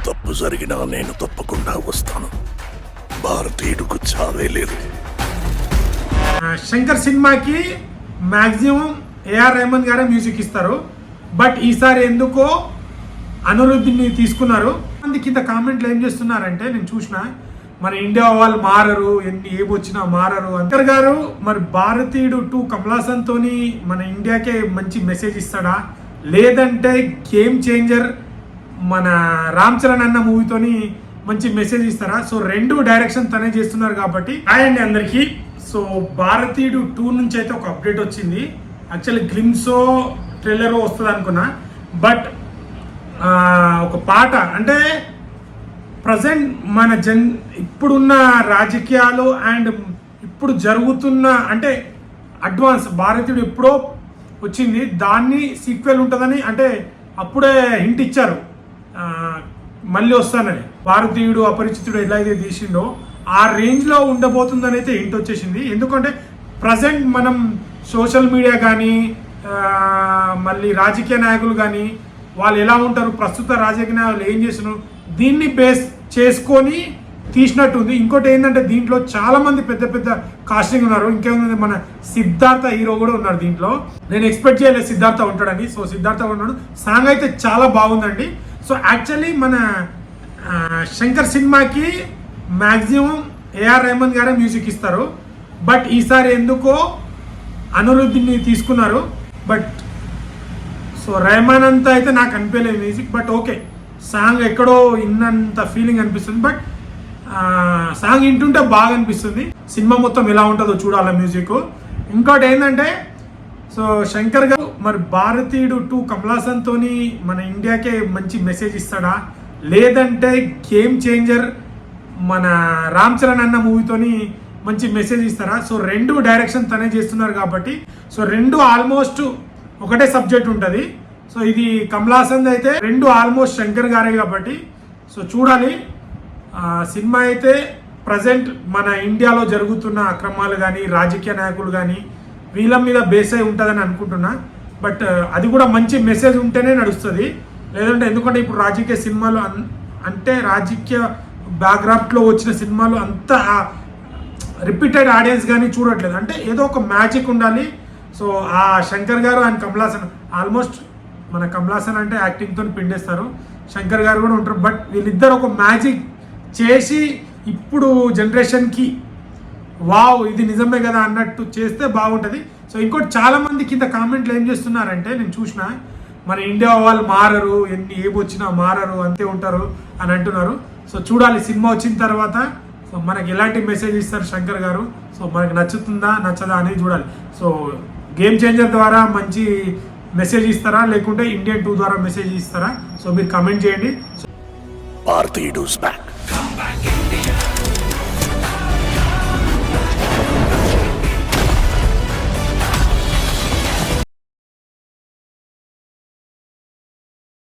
తప్పు జరిగినా నేను తప్పకుండా వస్తాను. భారతీయుడుకు చావే లేదు. శంకర్ సినిమాకి మ్యాక్సిమం ఏఆర్ రెహమాన్ గారే మ్యూజిక్ ఇస్తారు. బట్ ఈసారి ఎందుకో అనిరుద్ధిని తీసుకున్నారు. మంది కింద కామెంట్లు ఏం చేస్తున్నారంటే, నేను చూసిన మన ఇండియా వాళ్ళు మారరు, ఎన్ని ఏమొచ్చినా మారరు. శంకర్ గారు మరి భారతీయుడు 2 కమల్ హాసన్ తోని మన ఇండియాకే మంచి మెసేజ్ ఇస్తాడా, లేదంటే గేమ్ చేంజర్ మన రామ్ చరణ్ అన్న మూవీతోని మంచి మెసేజ్ ఇస్తారా? సో 2 డైరెక్షన్ తనే చేస్తున్నారు కాబట్టి. హాయ్ అండి అందరికీ. సో భారతీయుడు 2 నుంచి అయితే ఒక అప్డేట్ వచ్చింది. యాక్చువల్లీ గ్లిమ్సో ట్రైలర్ వస్తుంది అనుకున్నా, బట్ ఒక పాట అంటే ప్రజెంట్ మన ఇప్పుడున్న రాజకీయాలు అండ్ ఇప్పుడు జరుగుతున్న అంటే అడ్వాన్స్ భారతీయుడు ఎప్పుడో వచ్చింది, దాన్ని సీక్వెల్ ఉంటుందని అంటే అప్పుడే హింట్ ఇచ్చారు మళ్ళీ వస్తానని. భారతీయుడు అపరిచితుడు ఎలా అయితే తీసిండో ఆ రేంజ్లో ఉండబోతుందని అయితే హింట్ వచ్చేసింది. ఎందుకంటే ప్రజెంట్ మనం సోషల్ మీడియా కానీ మళ్ళీ రాజకీయ నాయకులు కానీ వాళ్ళు ఎలా ఉంటారు, ప్రస్తుత రాజకీయ నాయకులు ఏం చేస్తున్నారు, దీన్ని బేస్ చేసుకొని తీసినట్టుంది. ఇంకోటి ఏంటంటే దీంట్లో చాలా మంది పెద్ద పెద్ద కాస్టింగ్ ఉన్నారు. ఇంకేముంది, మన సిద్ధార్థ హీరో కూడా ఉన్నారు దీంట్లో. నేను ఎక్స్పెక్ట్ చేయలేదు సిద్ధార్థ ఉంటాడని. సో సిద్ధార్థ ఉన్నాడు. సాంగ్ అయితే చాలా బాగుందండి. సో యాక్చువల్లీ మన శంకర్ సినిమాకి మ్యాక్సిమం ఏఆర్ రెహమాన్ గారే మ్యూజిక్ ఇస్తారు. బట్ ఈసారి ఎందుకో అనిరుద్ధిని తీసుకున్నారు. బట్ సో రెహమాన్ అంతా అయితే నాకు అనిపించలేదు మ్యూజిక్. బట్ ఓకే, సాంగ్ ఎక్కడో ఇన్నంత ఫీలింగ్ అనిపిస్తుంది. బట్ సాంగ్ వింటుంటే బాగా అనిపిస్తుంది. సినిమా మొత్తం ఎలా ఉంటుందో చూడాలి మ్యూజిక్. ఇంకోటి ఏంటంటే, సో శంకర్ గారు మరి భారతీయుడు 2 కమల్ హాసన్ తోని మన ఇండియాకే మంచి మెసేజ్ ఇస్తాడా, లేదంటే గేమ్ చేంజర్ మన రామ్ చరణ్ అన్న మూవీతోని మంచి మెసేజ్ ఇస్తారా? సో 2 డైరెక్షన్ తనే చేస్తున్నారు కాబట్టి. సో 2 ఆల్మోస్ట్ ఒకటే సబ్జెక్ట్ ఉంటుంది. సో ఇది కమల్ హాసన్ అయితే 2 ఆల్మోస్ట్ శంకర్ గారే కాబట్టి. సో చూడాలి. సినిమా అయితే ప్రజెంట్ మన ఇండియాలో జరుగుతున్న అక్రమాలు కానీ రాజకీయ నాయకులు కానీ వీళ్ళ మీద బేస్ అయి ఉంటుందని అనుకుంటున్నా. బట్ అది కూడా మంచి మెసేజ్ ఉంటేనే నడుస్తుంది. లేదంటే ఎందుకంటే ఇప్పుడు రాజకీయ సినిమాలు అంటే రాజకీయ బ్యాక్గ్రాప్లో వచ్చిన సినిమాలు అంతా రిపీటెడ్ ఆడియన్స్ కానీ చూడట్లేదు. అంటే ఏదో ఒక మ్యాజిక్ ఉండాలి. సో ఆ శంకర్ గారు అండ్ కమల్ హాసన్ ఆల్మోస్ట్ మన కమల్ హాసన్ అంటే యాక్టింగ్తో పిండేస్తారు, శంకర్ గారు కూడా ఉంటారు. బట్ వీళ్ళిద్దరు ఒక మ్యాజిక్ చేసి ఇప్పుడు జనరేషన్కి వావ్ ఇది నిజమే కదా అన్నట్టు చేస్తే బాగుంటుంది. సో ఇంకోటి చాలా మంది కింద కామెంట్లు ఏం చేస్తున్నారంటే, నేను చూసిన మన ఇండియా వాళ్ళు మారరు, ఎన్ని ఏమొచ్చినా మారరు, అంతే ఉంటారు అని అంటున్నారు. సో చూడాలి సినిమా వచ్చిన తర్వాత సో మనకి ఎలాంటి మెసేజ్ ఇస్తారు శంకర్ గారు. సో మనకి నచ్చుతుందా నచ్చదా అనేది చూడాలి. సో గేమ్ చేంజర్ ద్వారా మంచి మెసేజ్ ఇస్తారా, లేకుంటే ఇండియన్ 2 ద్వారా మెసేజ్ ఇస్తారా? సో మీరు కమెంట్ చేయండి. భారతీయుడు